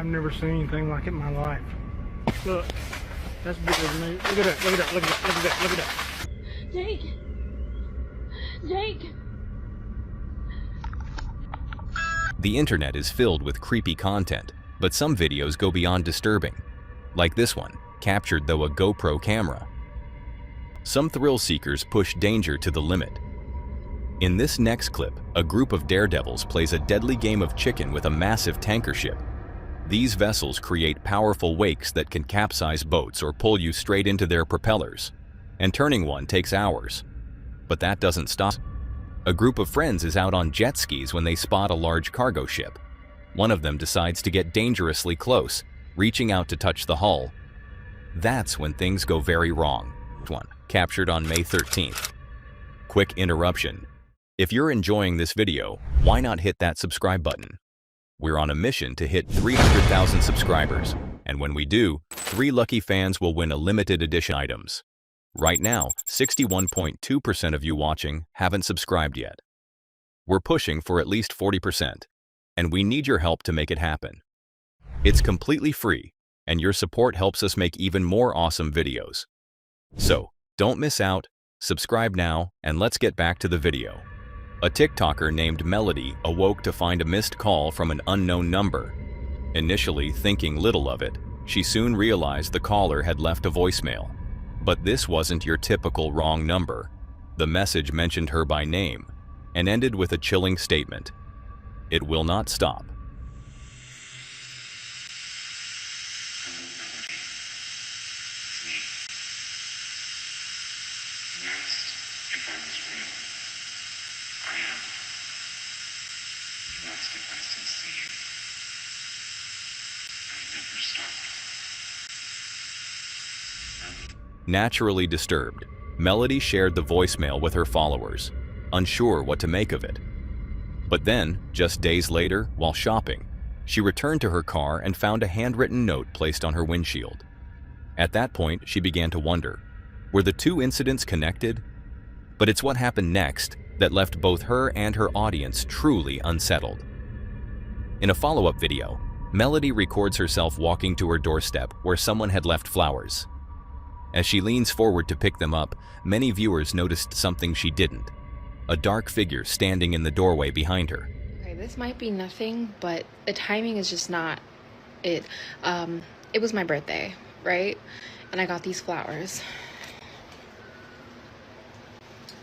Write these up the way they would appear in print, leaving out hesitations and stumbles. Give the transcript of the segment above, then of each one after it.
I've never seen anything like it in my life. Look, that's bigger than me. Look at that, look at that, look at that, look at that, look at that. Jake! Jake! The internet is filled with creepy content, but some videos go beyond disturbing, like this one, captured through a GoPro camera. Some thrill seekers push danger to the limit. In this next clip, a group of daredevils plays a deadly game of chicken with a massive tanker ship. These vessels create powerful wakes that can capsize boats or pull you straight into their propellers, and turning one takes hours. But that doesn't stop. A group of friends is out on jet skis when they spot a large cargo ship. One of them decides to get dangerously close, reaching out to touch the hull. That's when things go very wrong. One, captured on May 13th. Quick interruption. If you're enjoying this video, why not hit that subscribe button? We're on a mission to hit 300,000 subscribers, and when we do, 3 lucky fans will win a limited edition items. Right now, 61.2% of you watching haven't subscribed yet. We're pushing for at least 40%, and we need your help to make it happen. It's completely free, and your support helps us make even more awesome videos. So, don't miss out, subscribe now, and let's get back to the video. A TikToker named Melody awoke to find a missed call from an unknown number. Initially thinking little of it, she soon realized the caller had left a voicemail. But this wasn't your typical wrong number. The message mentioned her by name and ended with a chilling statement. It will not stop. Naturally disturbed, Melody shared the voicemail with her followers, unsure what to make of it. But then, just days later, while shopping, she returned to her car and found a handwritten note placed on her windshield. At that point, she began to wonder, were the two incidents connected? But it's what happened next that left both her and her audience truly unsettled. In a follow-up video, Melody records herself walking to her doorstep where someone had left flowers. As she leans forward to pick them up, many viewers noticed something she didn't. A dark figure standing in the doorway behind her. Okay, this might be nothing, but the timing is just not it. It was my birthday, right? And I got these flowers.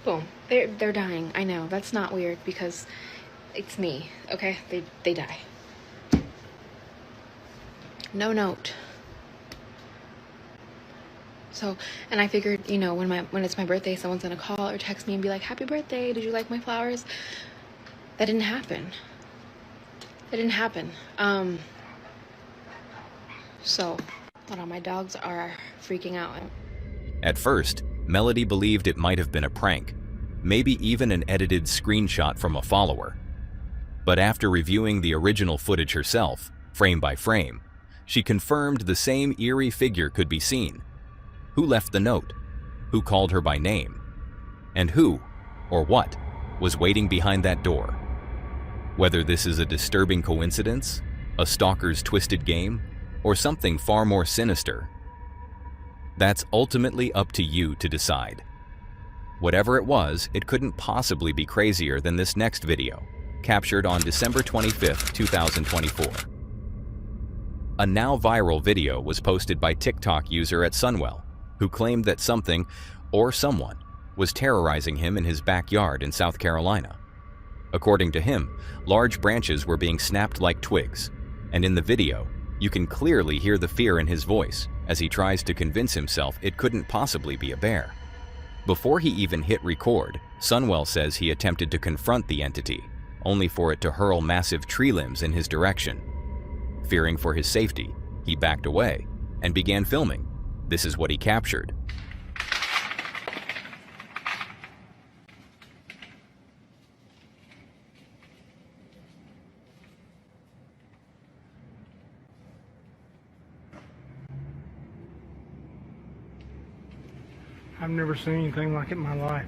Boom. They're dying. I know, that's not weird because it's me, okay? They die. No note. So, and I figured, you know, when it's my birthday, someone's gonna call or text me and be like, happy birthday, did you like my flowers? That didn't happen. It didn't happen. So, hold on, my dogs are freaking out. At first, Melody believed it might have been a prank, maybe even an edited screenshot from a follower. But after reviewing the original footage herself, frame by frame, she confirmed the same eerie figure could be seen. Who left the note? Who called her by name? And who, or what, was waiting behind that door? Whether this is a disturbing coincidence, a stalker's twisted game, or something far more sinister, that's ultimately up to you to decide. Whatever it was, it couldn't possibly be crazier than this next video, captured on December 25th, 2024. A now viral video was posted by TikTok user at Sunwell, who claimed that something, or someone, was terrorizing him in his backyard in South Carolina. According to him, large branches were being snapped like twigs, and in the video, you can clearly hear the fear in his voice as he tries to convince himself it couldn't possibly be a bear. Before he even hit record, Sunwell says he attempted to confront the entity, only for it to hurl massive tree limbs in his direction. Fearing for his safety, he backed away and began filming. This is what he captured. I've never seen anything like it in my life.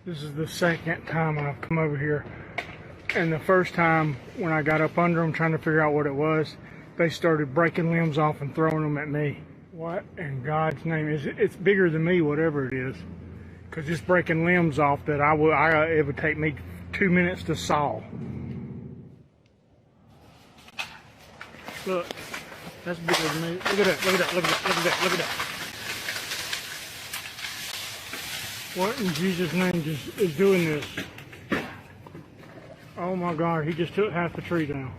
This is the second time I've come over here. And the first time when I got up under them trying to figure out what it was, they started breaking limbs off and throwing them at me. What in God's name is it? It's bigger than me, whatever it is. Because it's breaking limbs off that it would take me 2 minutes to saw. Look, that's bigger than me. Look at that, look at that, look at that, look at that, look at that. What in Jesus' name is doing this? Oh my God, he just took half the tree down.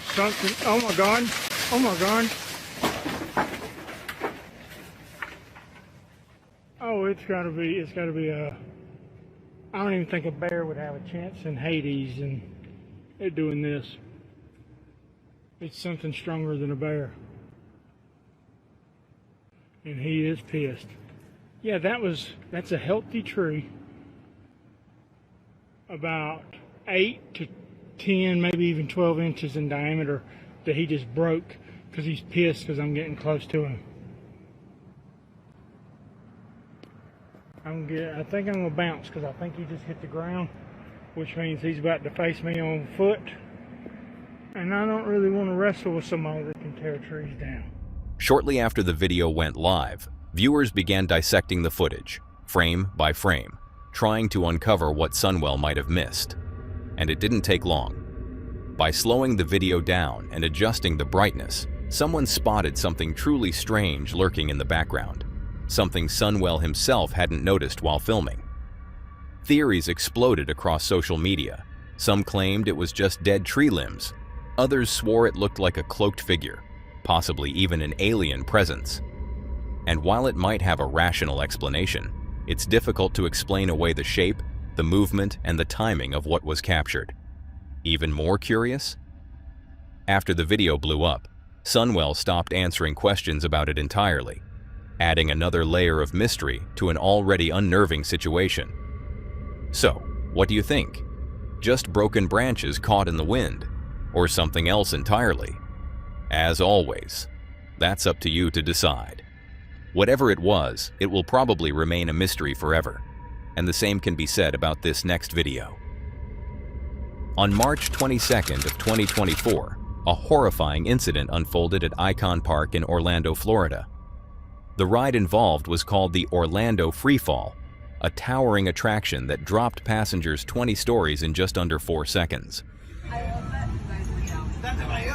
Something, oh my God, oh my God. Oh, it's gotta be I don't even think a bear would have a chance in Hades and it doing this. It's something stronger than a bear. And he is pissed. Yeah, that's a healthy tree. About 8 to 10, maybe even 12 inches in diameter that he just broke because he's pissed because I'm getting close to him. I think I'm going to bounce because I think he just hit the ground, which means he's about to face me on foot. And I don't really want to wrestle with somebody that can tear trees down. Shortly after the video went live, viewers began dissecting the footage, frame by frame, trying to uncover what Sunwell might have missed. And it didn't take long. By slowing the video down and adjusting the brightness, someone spotted something truly strange lurking in the background, something Sunwell himself hadn't noticed while filming. Theories exploded across social media. Some claimed it was just dead tree limbs. Others swore it looked like a cloaked figure, possibly even an alien presence. And while it might have a rational explanation, it's difficult to explain away the shape, the movement, and the timing of what was captured. Even more curious? After the video blew up, Sunwell stopped answering questions about it entirely, adding another layer of mystery to an already unnerving situation. So, what do you think? Just broken branches caught in the wind, or something else entirely? As always, that's up to you to decide. Whatever it was, it will probably remain a mystery forever, and the same can be said about this next video. On March 22nd of 2024, a horrifying incident unfolded at Icon Park in Orlando, Florida. The ride involved was called the Orlando Freefall, a towering attraction that dropped passengers 20 stories in just under 4 seconds. I love that you guys were down. That's my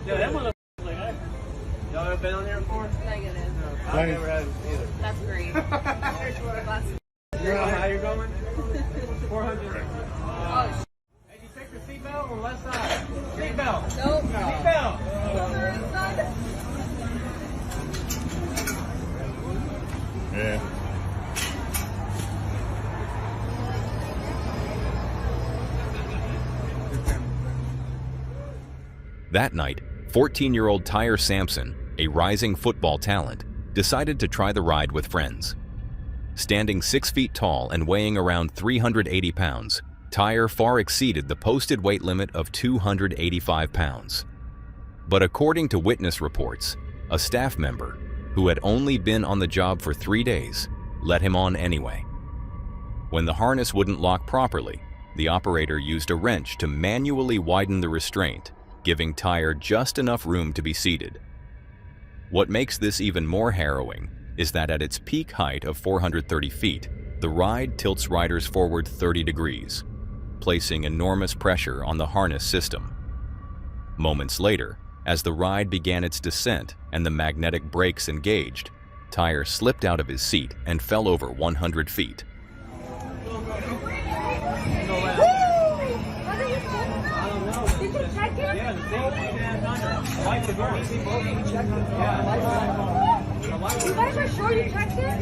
Yeah, that one like that. Y'all ever been on here before? Negative. No, I've never had it either. That's great. You know how you're going? 400. Oh, Hey, you check your seatbelt on the left side. Seatbelt. nope. Seatbelt. Yeah. That night, 14-year-old Tyre Sampson, a rising football talent, decided to try the ride with friends. Standing 6 feet tall and weighing around 380 pounds, Tyre far exceeded the posted weight limit of 285 pounds. But according to witness reports, a staff member, who had only been on the job for 3 days, let him on anyway. When the harness wouldn't lock properly, the operator used a wrench to manually widen the restraint, giving Tyre just enough room to be seated. What makes this even more harrowing is that at its peak height of 430 feet, the ride tilts riders forward 30 degrees, placing enormous pressure on the harness system. Moments later, as the ride began its descent and the magnetic brakes engaged, Tyre slipped out of his seat and fell over 100 feet. You guys are sure you checked it?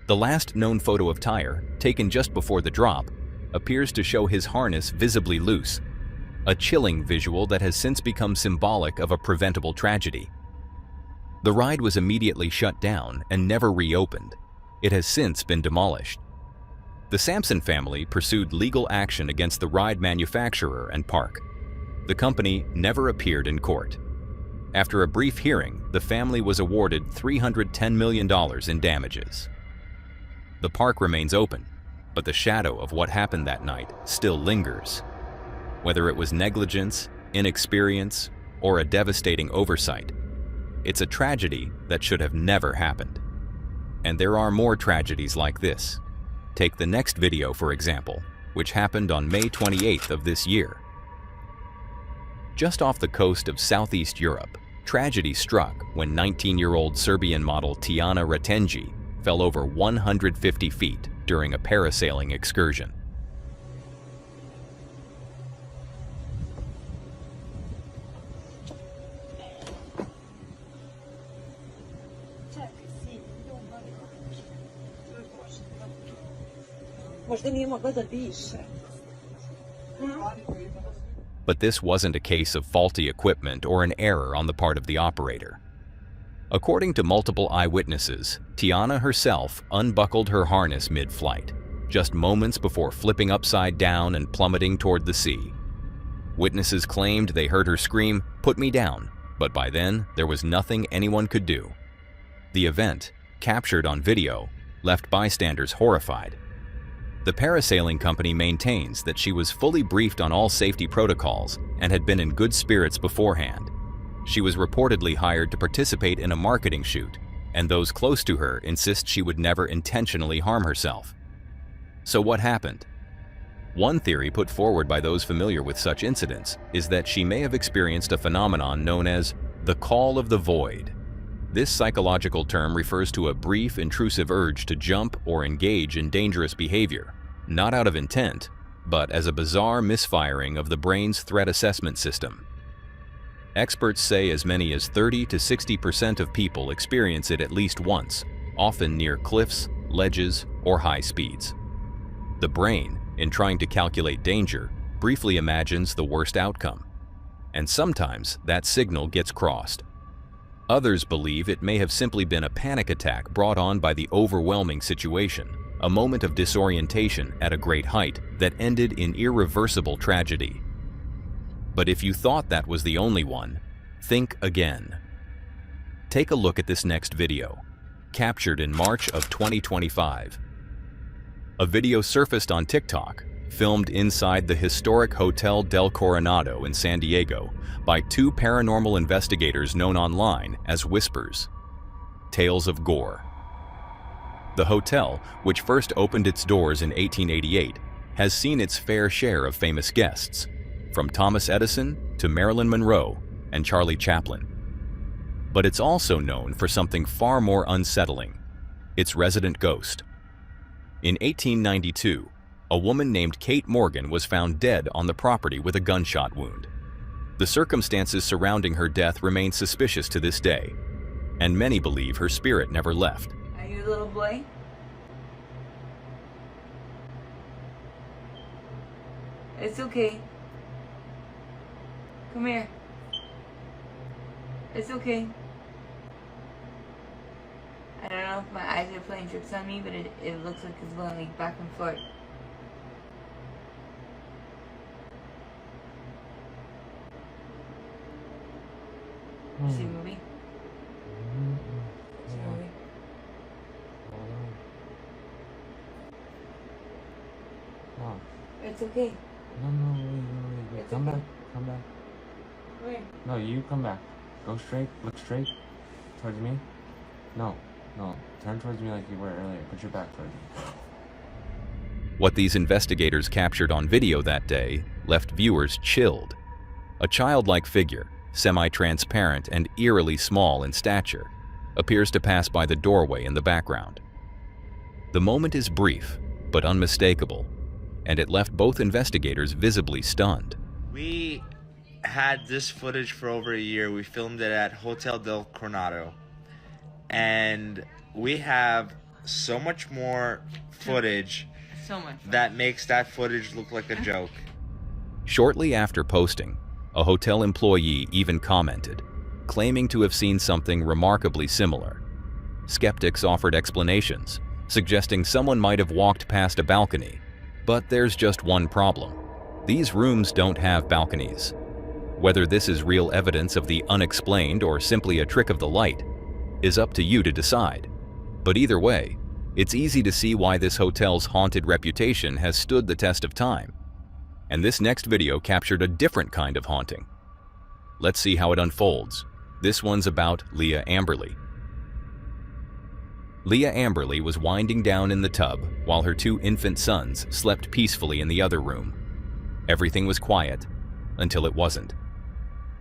The last known photo of Tyre, taken just before the drop, appears to show his harness visibly loose, a chilling visual that has since become symbolic of a preventable tragedy. The ride was immediately shut down and never reopened. It has since been demolished. The Sampson family pursued legal action against the ride manufacturer and park. The company never appeared in court. After a brief hearing, the family was awarded $310 million in damages. The park remains open, but the shadow of what happened that night still lingers. Whether it was negligence, inexperience, or a devastating oversight, it's a tragedy that should have never happened. And there are more tragedies like this. Take the next video, for example, which happened on May 28th of this year. Just off the coast of Southeast Europe, tragedy struck when 19-year-old Serbian model Tijana Ratenji fell over 150 feet during a parasailing excursion. But this wasn't a case of faulty equipment or an error on the part of the operator. According to multiple eyewitnesses, Tijana herself unbuckled her harness mid-flight, just moments before flipping upside down and plummeting toward the sea. Witnesses claimed they heard her scream, "Put me down," but by then there was nothing anyone could do. The event, captured on video, left bystanders horrified. The parasailing company maintains that she was fully briefed on all safety protocols and had been in good spirits beforehand. She was reportedly hired to participate in a marketing shoot, and those close to her insist she would never intentionally harm herself. So what happened? One theory put forward by those familiar with such incidents is that she may have experienced a phenomenon known as the call of the void. This psychological term refers to a brief, intrusive urge to jump or engage in dangerous behavior, not out of intent, but as a bizarre misfiring of the brain's threat assessment system. Experts say as many as 30 to 60% of people experience it at least once, often near cliffs, ledges, or high speeds. The brain, in trying to calculate danger, briefly imagines the worst outcome, and sometimes that signal gets crossed. Others believe it may have simply been a panic attack brought on by the overwhelming situation, a moment of disorientation at a great height that ended in irreversible tragedy. But if you thought that was the only one, think again. Take a look at this next video, captured in March of 2025. A video surfaced on TikTok, filmed inside the historic Hotel del Coronado in San Diego by two paranormal investigators known online as Whispers. Tales of gore. The hotel, which first opened its doors in 1888, has seen its fair share of famous guests, from Thomas Edison to Marilyn Monroe and Charlie Chaplin. But it's also known for something far more unsettling: its resident ghost. In 1892, a woman named Kate Morgan was found dead on the property with a gunshot wound. The circumstances surrounding her death remain suspicious to this day, and many believe her spirit never left. Are you a little boy? It's okay. Come here. It's okay. I don't know if my eyes are playing tricks on me, but it looks like it's going like back and forth. You see a movie? See a movie? Oh. It's okay. No, wait. It's Come okay. back. Come back. Come here. No, you come back. Go straight. Look straight. Towards me. No. Turn towards me like you were earlier. Put your back towards me. What these investigators captured on video that day left viewers chilled. A childlike figure, semi-transparent and eerily small in stature, appears to pass by the doorway in the background. The moment is brief, but unmistakable, and it left both investigators visibly stunned. We had this footage for over a year. We filmed it at Hotel del Coronado, and we have so much more footage that makes that footage look like a joke. Shortly after posting, a hotel employee even commented, claiming to have seen something remarkably similar. Skeptics offered explanations, suggesting someone might have walked past a balcony. But there's just one problem. These rooms don't have balconies. Whether this is real evidence of the unexplained or simply a trick of the light is up to you to decide. But either way, it's easy to see why this hotel's haunted reputation has stood the test of time. And this next video captured a different kind of haunting. Let's see how it unfolds. This one's about Leah Amberly. Leah Amberly was winding down in the tub while her 2 infant sons slept peacefully in the other room. Everything was quiet until it wasn't.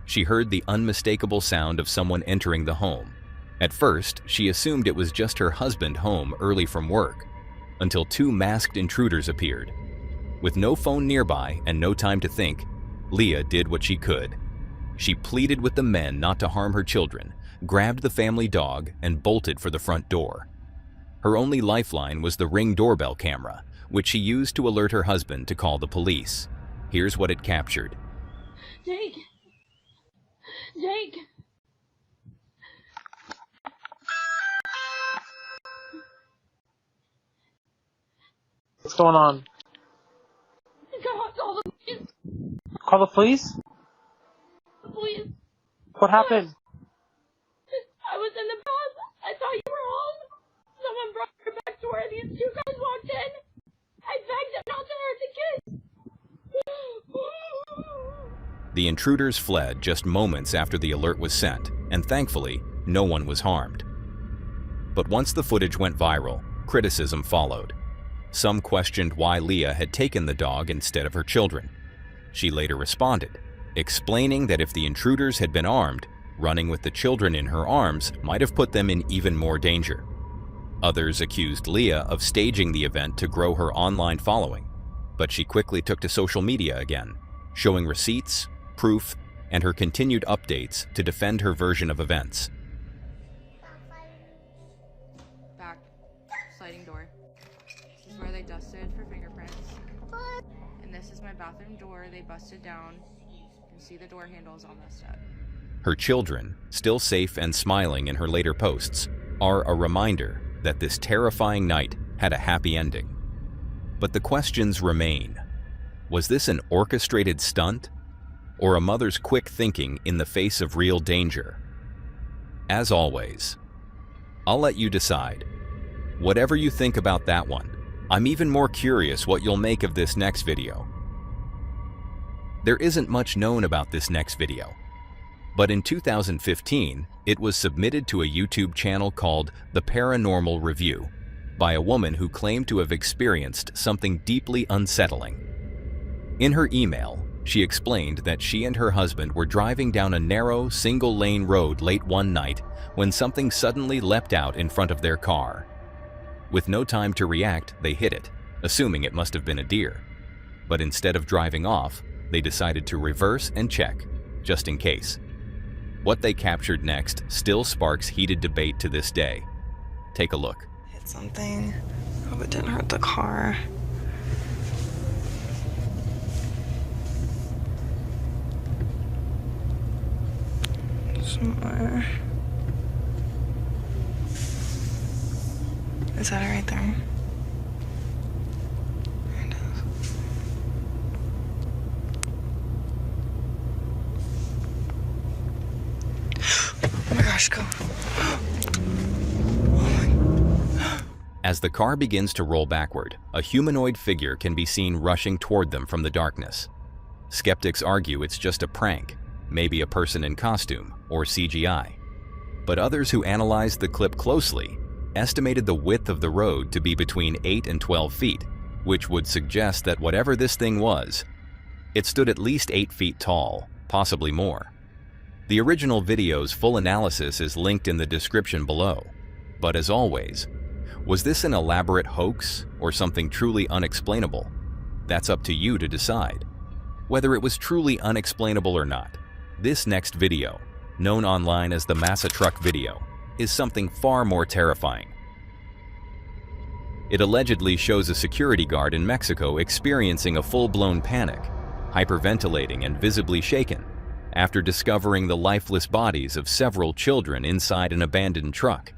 She heard the unmistakable sound of someone entering the home. At first, she assumed it was just her husband home early from work, until 2 masked intruders appeared. With no phone nearby and no time to think, Leah did what she could. She pleaded with the men not to harm her children, grabbed the family dog, and bolted for the front door. Her only lifeline was the Ring doorbell camera, which she used to alert her husband to call the police. Here's what it captured. Jake! Jake! What's going on? Call the police! Call the police? Please! What happened? I was in the bath. I thought you were home. Someone brought her back to where these 2 guys walked in. I begged them not to hurt the kids. The intruders fled just moments after the alert was sent, and thankfully, no one was harmed. But once the footage went viral, criticism followed. Some questioned why Leah had taken the dog instead of her children. She later responded, explaining that if the intruders had been armed, running with the children in her arms might have put them in even more danger. Others accused Leah of staging the event to grow her online following, but she quickly took to social media again, showing receipts, proof, and her continued updates to defend her version of events. Back. Sliding door. This is where they dusted for fingerprints. And this is my bathroom door they busted down. You can see the door handles all messed up. Her children, still safe and smiling in her later posts, are a reminder that this terrifying night had a happy ending. But the questions remain. Was this an orchestrated stunt? Or a mother's quick thinking in the face of real danger? As always, I'll let you decide. Whatever you think about that one, I'm even more curious what you'll make of this next video. There isn't much known about this next video, but in 2015, it was submitted to a YouTube channel called The Paranormal Review by a woman who claimed to have experienced something deeply unsettling. In her email, she explained that she and her husband were driving down a narrow, single-lane road late one night when something suddenly leapt out in front of their car. With no time to react, they hit it, assuming it must have been a deer. But instead of driving off, they decided to reverse and check, just in case. What they captured next still sparks heated debate to this day. Take a look. Hit something. Hope it didn't hurt the car. Somewhere. Is that it right there? There it is. Oh my gosh, go. As the car begins to roll backward, a humanoid figure can be seen rushing toward them from the darkness. Skeptics argue it's just a prank, maybe a person in costume or CGI. But others who analyzed the clip closely estimated the width of the road to be between 8 and 12 feet, which would suggest that whatever this thing was, it stood at least 8 feet tall, possibly more. The original video's full analysis is linked in the description below. But as always, was this an elaborate hoax or something truly unexplainable? That's up to you to decide. Whether it was truly unexplainable or not, this next video, known online as the Massa Truck video, is something far more terrifying. It allegedly shows a security guard in Mexico experiencing a full-blown panic, hyperventilating and visibly shaken, after discovering the lifeless bodies of several children inside an abandoned truck.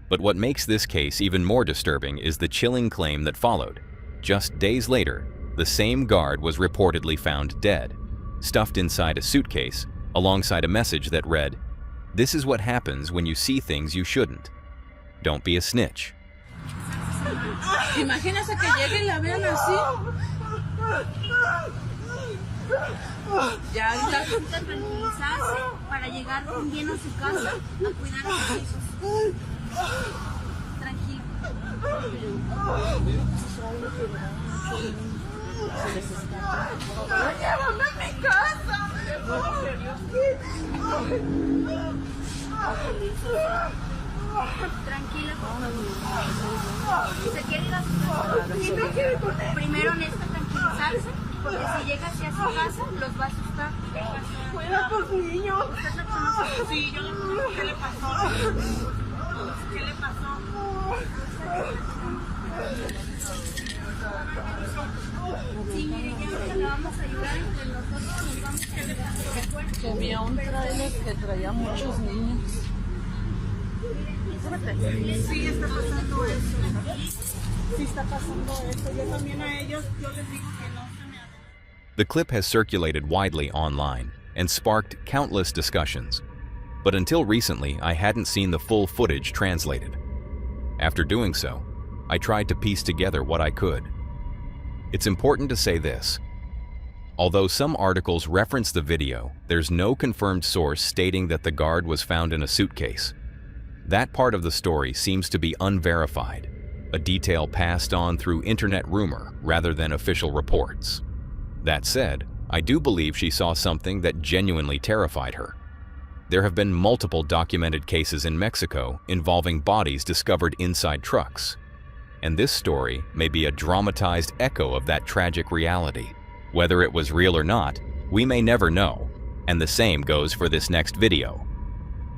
But what makes this case even more disturbing is the chilling claim that followed. Just days later, the same guard was reportedly found dead. stuffed inside a suitcase, alongside a message that read, "This is what happens when you see things you shouldn't. Don't be a snitch." Imagínese que llegue y la vean así. Ya ahorita tranquilizarse para llegar bien a su casa a cuidar a sus hijos. Tranquilo. Llévame a mi casa. Tranquila, por favor. ¿Se quiere ir a su casa? Primero necesita tranquilizarse, porque si llega hacia su casa, los va a asustar. Cuida por su niño. ¿Usted lo conoce? Sí, yo lo conozco. ¿Qué le pasó? ¿Qué le pasó? Sí, mire, ya ahorita le vamos a ayudar entre nosotros. Nos vamos a ver qué le había un trailer que traía muchos niños. Sí, está pasando eso. Sí, está pasando eso. Yo también a ellos, yo les digo que no se me hagan. The clip has circulated widely online and sparked countless discussions. But until recently, I hadn't seen the full footage translated. After doing so, I tried to piece together what I could. It's important to say this. Although some articles reference the video, there's no confirmed source stating that the guard was found in a suitcase. That part of the story seems to be unverified, a detail passed on through internet rumor rather than official reports. That said, I do believe she saw something that genuinely terrified her. There have been multiple documented cases in Mexico involving bodies discovered inside trucks, and this story may be a dramatized echo of that tragic reality. Whether it was real or not, we may never know, and the same goes for this next video.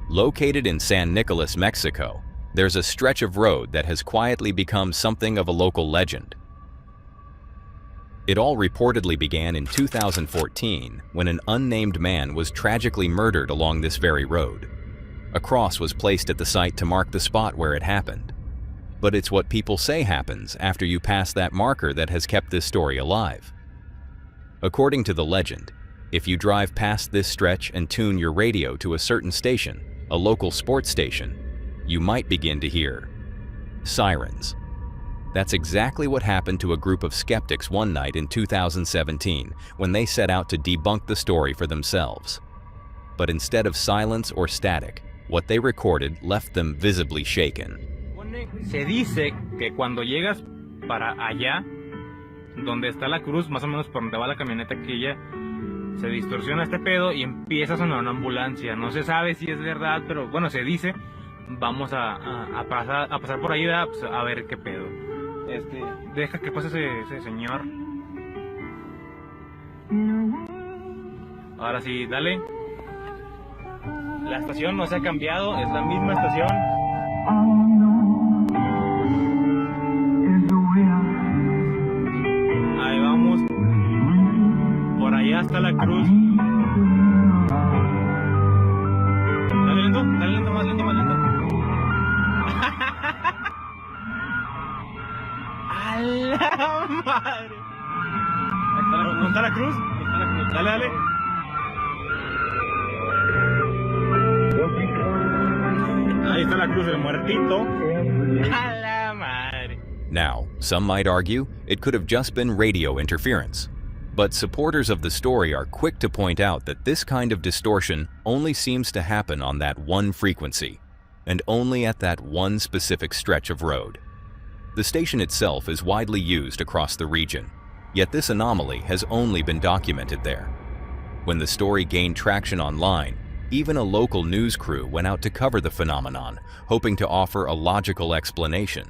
Located in San Nicolas, Mexico, there's a stretch of road that has quietly become something of a local legend. It all reportedly began in 2014 when an unnamed man was tragically murdered along this very road. A cross was placed at the site to mark the spot where it happened. But it's what people say happens after you pass that marker that has kept this story alive. According to the legend, if you drive past this stretch and tune your radio to a certain station, a local sports station, you might begin to hear sirens. That's exactly what happened to a group of skeptics one night in 2017 when they set out to debunk the story for themselves. But instead of silence or static, what they recorded left them visibly shaken. Se dice que cuando llegas para allá, donde está la cruz, más o menos por donde va la camioneta aquella, se distorsiona este pedo y empieza a sonar una ambulancia. No se sabe si es verdad, pero bueno, se dice. Vamos a pasar por ahí pues, a ver qué pedo. Deja que pase ese señor. Ahora sí, dale. La estación no se ha cambiado, es la misma estación. Ahí vamos. Por allá está la cruz. Dale lento, más lento, más lento. ¡A la madre! ¿Dónde está la cruz? Dale, dale. Ahí está la cruz del muertito. ¡A la madre! Now, some might argue it could have just been radio interference. But supporters of the story are quick to point out that this kind of distortion only seems to happen on that one frequency, and only at that one specific stretch of road. The station itself is widely used across the region, yet this anomaly has only been documented there. When the story gained traction online, even a local news crew went out to cover the phenomenon, hoping to offer a logical explanation.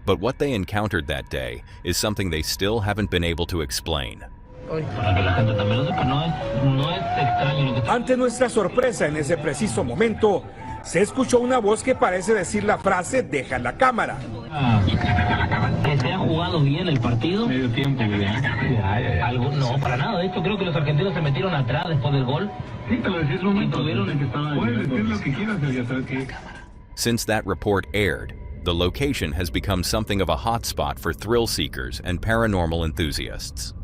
But what they encountered that day is something they still haven't been able to explain. Ante nuestra sorpresa en ese preciso momento, se escuchó una voz que parece decir la frase "deja la cámara". Que se ha jugado bien el partido. Medio tiempo, algo, no, para nada. De hecho, creo que los argentinos se metieron atrás después del gol. Sí, te lo decís un momento. Puedes decir lo que quieras, ya sabes que... Since that report aired, the location has become something of a hotspot for thrill seekers and paranormal enthusiasts.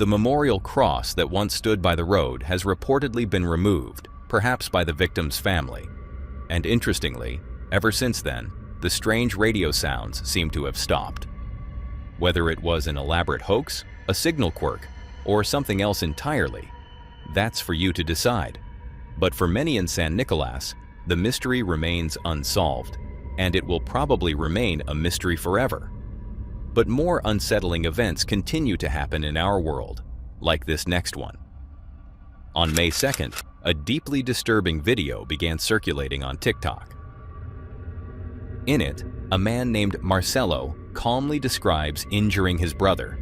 The memorial cross that once stood by the road has reportedly been removed, perhaps by the victim's family. And interestingly, ever since then, the strange radio sounds seem to have stopped. Whether it was an elaborate hoax, a signal quirk, or something else entirely, that's for you to decide. But for many in San Nicolas, the mystery remains unsolved, and it will probably remain a mystery forever. But more unsettling events continue to happen in our world, like this next one. On May 2nd, a deeply disturbing video began circulating on TikTok. In it, a man named Marcelo calmly describes injuring his brother,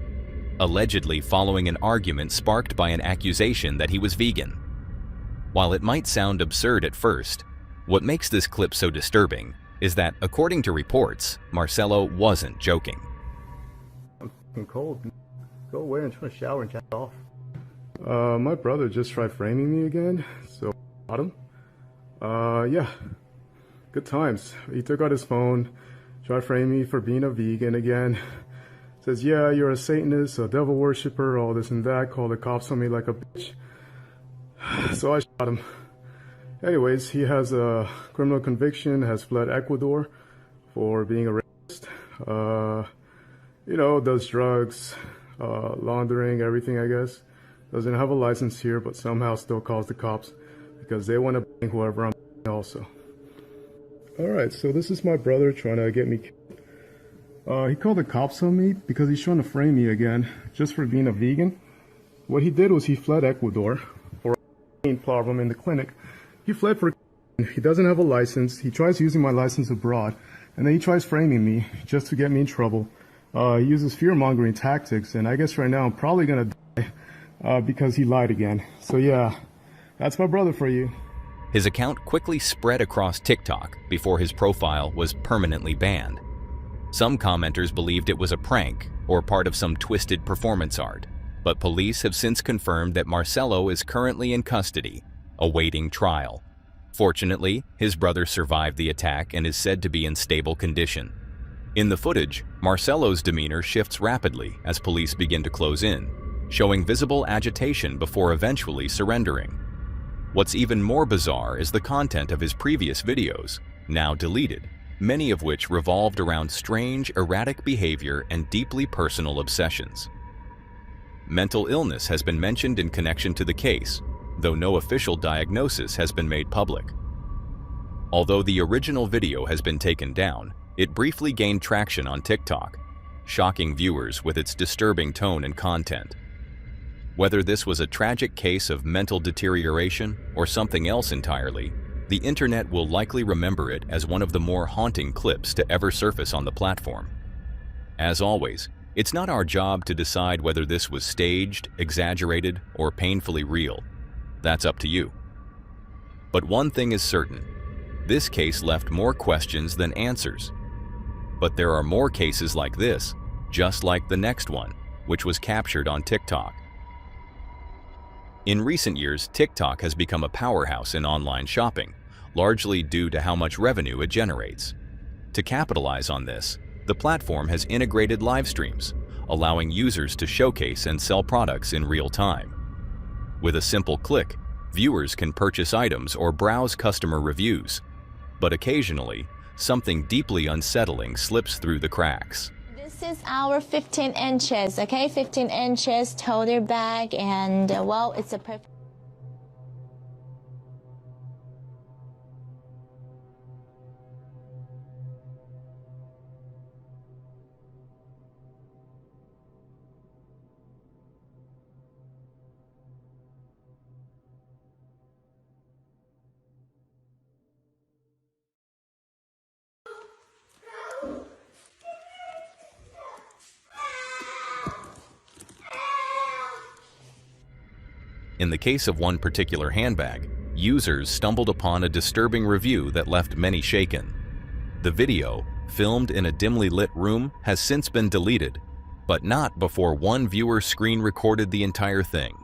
allegedly following an argument sparked by an accusation that he was vegan. While it might sound absurd at first, what makes this clip so disturbing is that, according to reports, Marcelo wasn't joking. I'm cold. Go away and try to shower and jack off. My brother just tried framing me again, so I got him. Yeah, good times. He took out his phone, tried framing me for being a vegan again. Says, yeah, you're a Satanist, a devil worshiper, all this and that, called the cops on me like a bitch. So I shot him. Anyways, he has a criminal conviction, has fled Ecuador for being a racist. You know, does drugs, laundering, everything, I guess. Doesn't have a license here, but somehow still calls the cops because they want to bang whoever I'm also. Alright, so this is my brother trying to get me killed. He called the cops on me because he's trying to frame me again, just for being a vegan. What he did was he fled Ecuador for a problem in the clinic. He fled for he doesn't have a license. He tries using my license abroad, and then he tries framing me just to get me in trouble. He uses fear-mongering tactics, and I guess right now I'm probably gonna die because he lied again. So yeah, that's my brother for you. His account quickly spread across TikTok before his profile was permanently banned. Some commenters believed it was a prank or part of some twisted performance art, but police have since confirmed that Marcelo is currently in custody, awaiting trial. Fortunately, his brother survived the attack and is said to be in stable condition. In the footage, Marcelo's demeanor shifts rapidly as police begin to close in, showing visible agitation before eventually surrendering. What's even more bizarre is the content of his previous videos, now deleted, many of which revolved around strange, erratic behavior and deeply personal obsessions. Mental illness has been mentioned in connection to the case, though no official diagnosis has been made public. Although the original video has been taken down, it briefly gained traction on TikTok, shocking viewers with its disturbing tone and content. Whether this was a tragic case of mental deterioration or something else entirely, the internet will likely remember it as one of the more haunting clips to ever surface on the platform. As always, it's not our job to decide whether this was staged, exaggerated, or painfully real. That's up to you. But one thing is certain, this case left more questions than answers. But there are more cases like this, just like the next one, which was captured on TikTok. In recent years, TikTok has become a powerhouse in online shopping, largely due to how much revenue it generates. To capitalize on this, the platform has integrated live streams, allowing users to showcase and sell products in real time. With a simple click, viewers can purchase items or browse customer reviews. But occasionally, something deeply unsettling slips through the cracks. This is our 15 inches, okay? 15 inches toter bag, and well, it's a perfect. In the case of one particular handbag, users stumbled upon a disturbing review that left many shaken. The video, filmed in a dimly lit room, has since been deleted, but not before one viewer screen recorded the entire thing.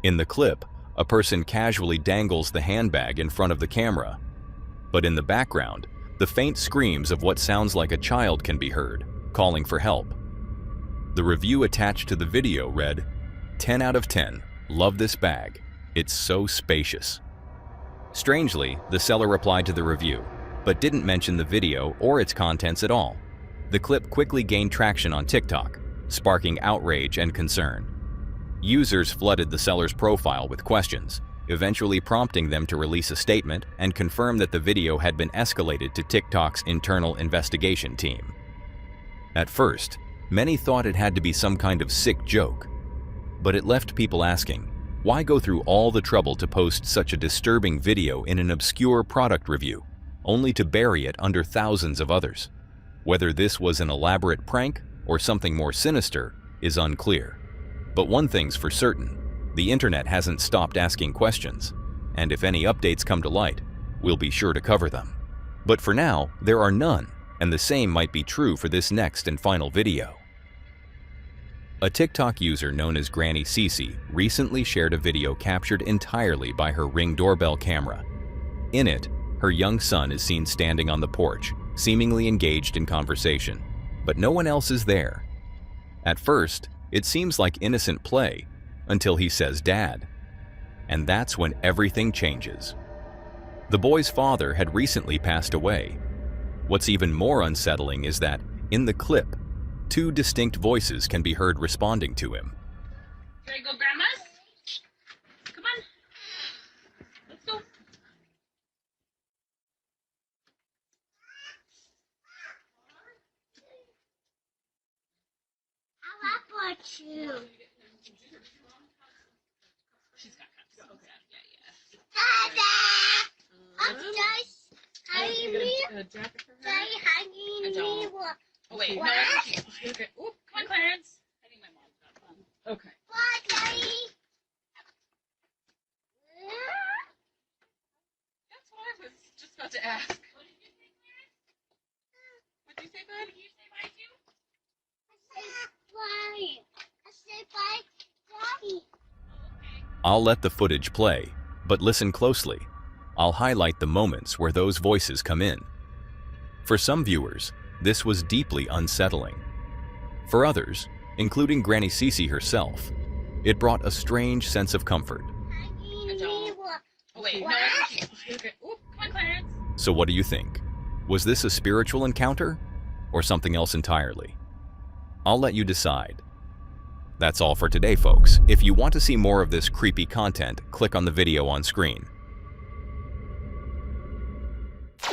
In the clip, a person casually dangles the handbag in front of the camera, but in the background, the faint screams of what sounds like a child can be heard, calling for help. The review attached to the video read, 10 out of 10. Love this bag. It's so spacious. Strangely, the seller replied to the review, but didn't mention the video or its contents at all. The clip quickly gained traction on TikTok, sparking outrage and concern. Users flooded the seller's profile with questions, eventually prompting them to release a statement and confirm that the video had been escalated to TikTok's internal investigation team. At first, many thought it had to be some kind of sick joke, but it left people asking, why go through all the trouble to post such a disturbing video in an obscure product review, only to bury it under thousands of others? Whether this was an elaborate prank or something more sinister is unclear. But one thing's for certain, the internet hasn't stopped asking questions, and if any updates come to light, we'll be sure to cover them. But for now, there are none, and the same might be true for this next and final video. A TikTok user known as Granny Cece recently shared a video captured entirely by her Ring doorbell camera. In it, her young son is seen standing on the porch, seemingly engaged in conversation, but no one else is there. At first, it seems like innocent play, until he says "Dad." And that's when everything changes. The boy's father had recently passed away. What's even more unsettling is that, in the clip, two distinct voices can be heard responding to him. Can I go, Grandma's? Come on. Let's go. I want you. She's got cups. Okay. Yeah. Dada! I'm just hanging me. Oh, wait. What? No, okay. Oop, come on, Clarence. I think my mom's got one. Okay. What, Daddy? That's what I was just about to ask. What did you say, Clarence? What did you say, bud? Did you say bye too? I said bye. I said bye, Daddy. I'll let the footage play, but listen closely. I'll highlight the moments where those voices come in. For some viewers, this was deeply unsettling. For others, including Granny Cece herself, it brought a strange sense of comfort. Oh, wait. No, okay. Oop, come on, Clarence. So what do you think? Was this a spiritual encounter or something else entirely? I'll let you decide. That's all for today, folks. If you want to see more of this creepy content, click on the video on screen.